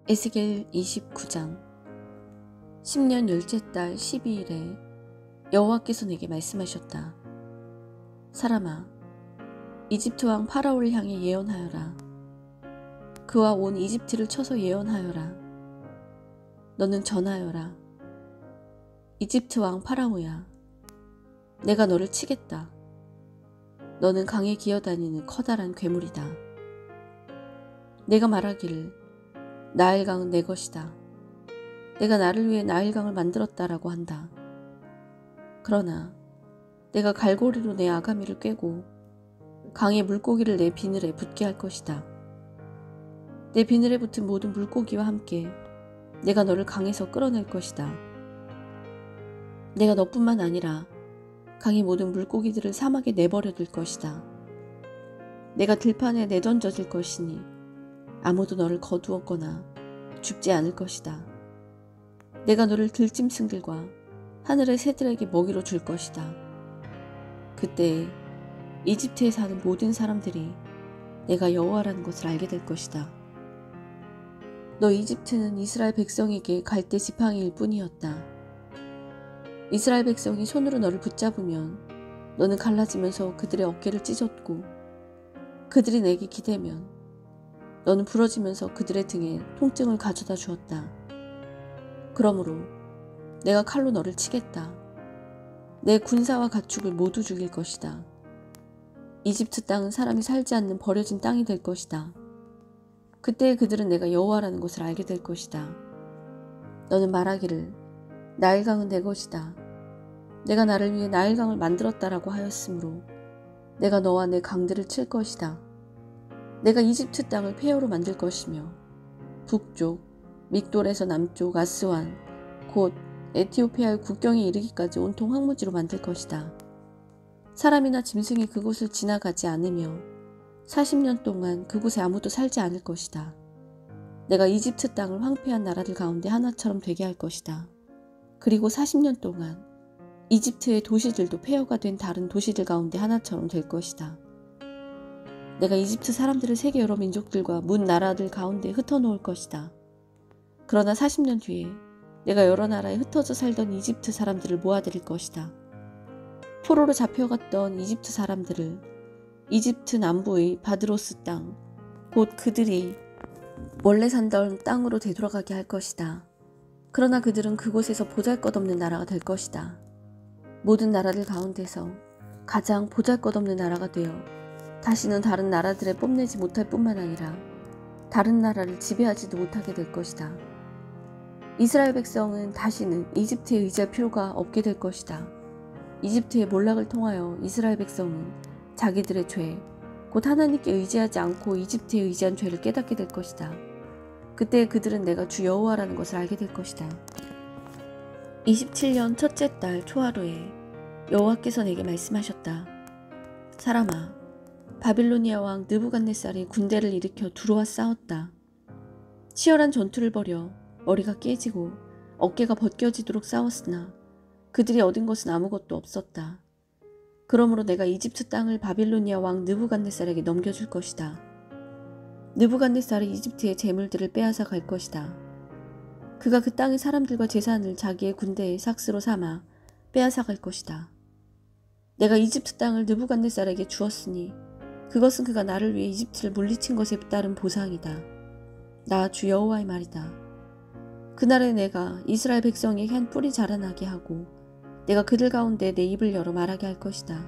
에스겔 29장 10년 열째 달 12일에 여호와께서 내게 말씀하셨다. 사람아, 이집트 왕 파라오를 향해 예언하여라. 그와 온 이집트를 쳐서 예언하여라. 너는 전하여라. 이집트 왕 파라오야, 내가 너를 치겠다. 너는 강에 기어다니는 커다란 괴물이다. 내가 말하기를 나일강은 내 것이다. 내가 나를 위해 나일강을 만들었다라고 한다. 그러나 내가 갈고리로 내 아가미를 꿰고 강의 물고기를 내 비늘에 붙게 할 것이다. 내 비늘에 붙은 모든 물고기와 함께 내가 너를 강에서 끌어낼 것이다. 내가 너뿐만 아니라 강의 모든 물고기들을 사막에 내버려 둘 것이다. 내가 들판에 내던져질 것이니 아무도 너를 거두었거나 죽지 않을 것이다. 내가 너를 들짐승들과 하늘의 새들에게 먹이로 줄 것이다. 그때 이집트에 사는 모든 사람들이 내가 여호와라는 것을 알게 될 것이다. 너 이집트는 이스라엘 백성에게 갈대 지팡이일 뿐이었다. 이스라엘 백성이 손으로 너를 붙잡으면 너는 갈라지면서 그들의 어깨를 찢었고, 그들이 내게 기대면 너는 부러지면서 그들의 등에 통증을 가져다 주었다. 그러므로 내가 칼로 너를 치겠다. 내 군사와 가축을 모두 죽일 것이다. 이집트 땅은 사람이 살지 않는 버려진 땅이 될 것이다. 그때 그들은 내가 여호와라는 것을 알게 될 것이다. 너는 말하기를 나일강은 내 것이다. 내가 나를 위해 나일강을 만들었다라고 하였으므로 내가 너와 내 강들을 칠 것이다. 내가 이집트 땅을 폐허로 만들 것이며 북쪽 믹돌에서 남쪽 아스완 곧 에티오피아의 국경에 이르기까지 온통 황무지로 만들 것이다. 사람이나 짐승이 그곳을 지나가지 않으며 40년 동안 그곳에 아무도 살지 않을 것이다. 내가 이집트 땅을 황폐한 나라들 가운데 하나처럼 되게 할 것이다. 그리고 40년 동안 이집트의 도시들도 폐허가 된 다른 도시들 가운데 하나처럼 될 것이다. 내가 이집트 사람들을 세계 여러 민족들과 문 나라들 가운데 흩어놓을 것이다. 그러나 40년 뒤에 내가 여러 나라에 흩어져 살던 이집트 사람들을 모아들일 것이다. 포로로 잡혀갔던 이집트 사람들을 이집트 남부의 바드로스 땅, 곧 그들이 원래 살던 땅으로 되돌아가게 할 것이다. 그러나 그들은 그곳에서 보잘것없는 나라가 될 것이다. 모든 나라들 가운데서 가장 보잘것없는 나라가 되어 다시는 다른 나라들에 뽐내지 못할 뿐만 아니라 다른 나라를 지배하지도 못하게 될 것이다. 이스라엘 백성은 다시는 이집트에 의지할 필요가 없게 될 것이다. 이집트의 몰락을 통하여 이스라엘 백성은 자기들의 죄, 곧 하나님께 의지하지 않고 이집트에 의지한 죄를 깨닫게 될 것이다. 그때 그들은 내가 주 여호와라는 것을 알게 될 것이다. 27년 첫째 달 초하루에 여호와께서 내게 말씀하셨다. 사람아, 바빌로니아 왕 느부갓네살이 군대를 일으켜 두루와 싸웠다. 치열한 전투를 벌여 머리가 깨지고 어깨가 벗겨지도록 싸웠으나 그들이 얻은 것은 아무것도 없었다. 그러므로 내가 이집트 땅을 바빌로니아 왕 느부갓네살에게 넘겨줄 것이다. 느부갓네살이 이집트의 재물들을 빼앗아 갈 것이다. 그가 그 땅의 사람들과 재산을 자기의 군대의 삭스로 삼아 빼앗아 갈 것이다. 내가 이집트 땅을 느부갓네살에게 주었으니 그것은 그가 나를 위해 이집트를 물리친 것에 따른 보상이다. 나 주 여호와의 말이다. 그날에 내가 이스라엘 백성에게 한 뿔이 자라나게 하고 내가 그들 가운데 내 입을 열어 말하게 할 것이다.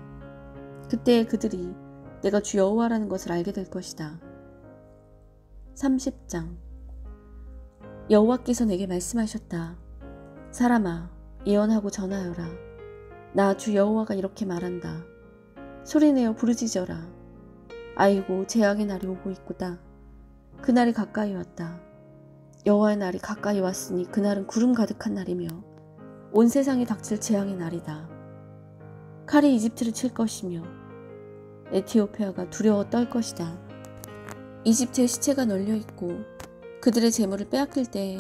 그때 그들이 내가 주 여호와라는 것을 알게 될 것이다. 30장 여호와께서 내게 말씀하셨다. 사람아, 예언하고 전하여라. 나 주 여호와가 이렇게 말한다. 소리내어 부르짖어라. 아이고, 재앙의 날이 오고 있구다. 그날이 가까이 왔다. 여호와의 날이 가까이 왔으니 그날은 구름 가득한 날이며 온 세상에 닥칠 재앙의 날이다. 칼이 이집트를 칠 것이며 에티오피아가 두려워 떨 것이다. 이집트의 시체가 널려있고 그들의 재물을 빼앗길 때에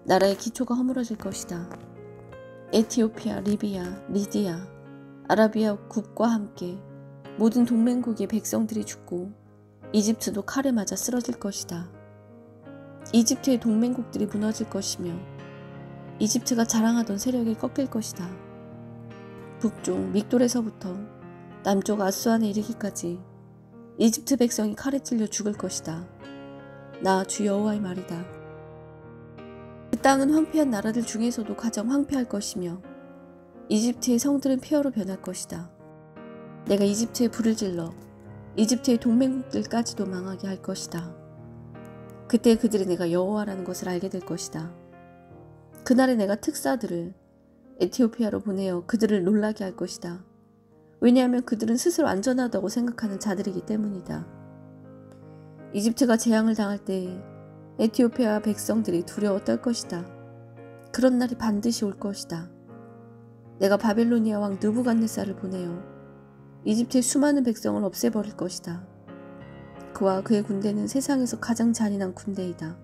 나라의 기초가 허물어질 것이다. 에티오피아, 리비아, 리디아, 아라비아 국과 함께 모든 동맹국의 백성들이 죽고 이집트도 칼에 맞아 쓰러질 것이다. 이집트의 동맹국들이 무너질 것이며 이집트가 자랑하던 세력이 꺾일 것이다. 북쪽 믹돌에서부터 남쪽 아수안에 이르기까지 이집트 백성이 칼에 찔려 죽을 것이다. 나 주 여호와의 말이다. 그 땅은 황폐한 나라들 중에서도 가장 황폐할 것이며 이집트의 성들은 폐허로 변할 것이다. 내가 이집트에 불을 질러 이집트의 동맹국들까지도 망하게 할 것이다. 그때 그들이 내가 여호와라는 것을 알게 될 것이다. 그날에 내가 특사들을 에티오피아로 보내어 그들을 놀라게 할 것이다. 왜냐하면 그들은 스스로 안전하다고 생각하는 자들이기 때문이다. 이집트가 재앙을 당할 때 에티오피아 백성들이 두려워 떨 것이다. 그런 날이 반드시 올 것이다. 내가 바벨로니아 왕 느부갓네살을 보내어 이집트의 수많은 백성을 없애버릴 것이다. 그와 그의 군대는 세상에서 가장 잔인한 군대이다.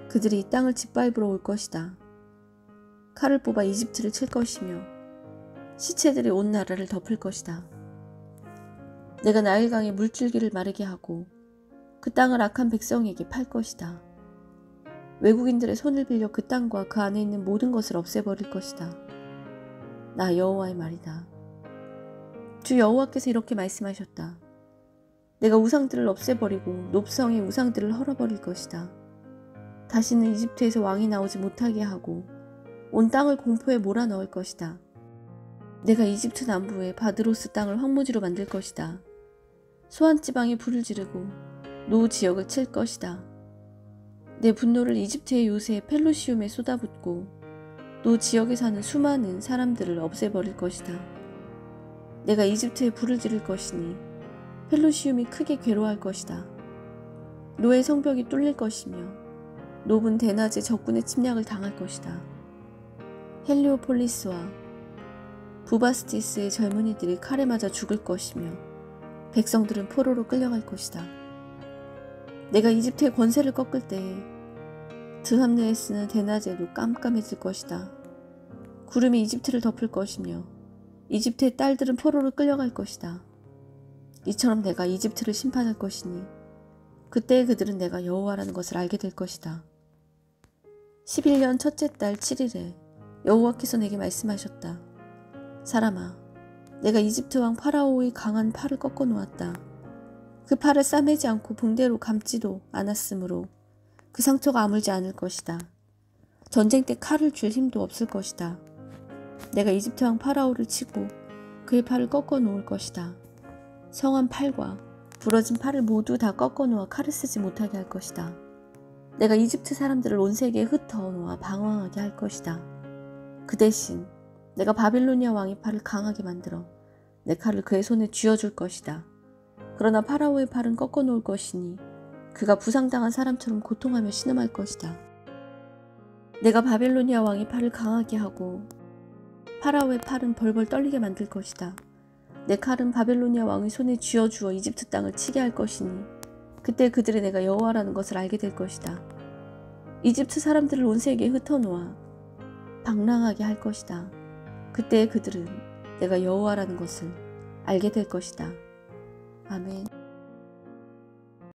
그들이 이 땅을 짓밟으러 올 것이다. 칼을 뽑아 이집트를 칠 것이며 시체들이 온 나라를 덮을 것이다. 내가 나일강의 물줄기를 마르게 하고 그 땅을 악한 백성에게 팔 것이다. 외국인들의 손을 빌려 그 땅과 그 안에 있는 모든 것을 없애버릴 것이다. 나 여호와의 말이다. 주 여호와께서 이렇게 말씀하셨다. 내가 우상들을 없애버리고 높성의 우상들을 헐어버릴 것이다. 다시는 이집트에서 왕이 나오지 못하게 하고 온 땅을 공포에 몰아넣을 것이다. 내가 이집트 남부의 바드로스 땅을 황무지로 만들 것이다. 소환지방에 불을 지르고 노 지역을 칠 것이다. 내 분노를 이집트의 요새 펠루시움에 쏟아붓고 노 지역에 사는 수많은 사람들을 없애버릴 것이다. 내가 이집트에 불을 지를 것이니 펠루시움이 크게 괴로워할 것이다. 노의 성벽이 뚫릴 것이며 노은 대낮에 적군의 침략을 당할 것이다. 헬리오폴리스와 부바스티스의 젊은이들이 칼에 맞아 죽을 것이며 백성들은 포로로 끌려갈 것이다. 내가 이집트의 권세를 꺾을 때에 드함느에스는 대낮에도 깜깜해질 것이다. 구름이 이집트를 덮을 것이며 이집트의 딸들은 포로로 끌려갈 것이다. 이처럼 내가 이집트를 심판할 것이니 그때 그들은 내가 여호와라는 것을 알게 될 것이다. 11년 첫째 달 7일에 여호와께서 내게 말씀하셨다. 사람아, 내가 이집트 왕 파라오의 강한 팔을 꺾어 놓았다. 그 팔을 싸매지 않고 붕대로 감지도 않았으므로 그 상처가 아물지 않을 것이다. 전쟁 때 칼을 쥘 힘도 없을 것이다. 내가 이집트 왕 파라오를 치고 그의 팔을 꺾어 놓을 것이다. 성한 팔과 부러진 팔을 모두 다 꺾어 놓아 칼을 쓰지 못하게 할 것이다. 내가 이집트 사람들을 온 세계에 흩어 놓아 방황하게 할 것이다. 그 대신 내가 바빌로니아 왕의 팔을 강하게 만들어 내 칼을 그의 손에 쥐어줄 것이다. 그러나 파라오의 팔은 꺾어 놓을 것이니 그가 부상당한 사람처럼 고통하며 신음할 것이다. 내가 바빌로니아 왕의 팔을 강하게 하고 파라오의 팔은 벌벌 떨리게 만들 것이다. 내 칼은 바빌로니아 왕의 손에 쥐어주어 이집트 땅을 치게 할 것이니 그때 그들이 내가 여호와라는 것을 알게 될 것이다. 이집트 사람들을 온 세계에 흩어놓아 방랑하게 할 것이다. 그때 그들은 내가 여호와라는 것을 알게 될 것이다. 아멘.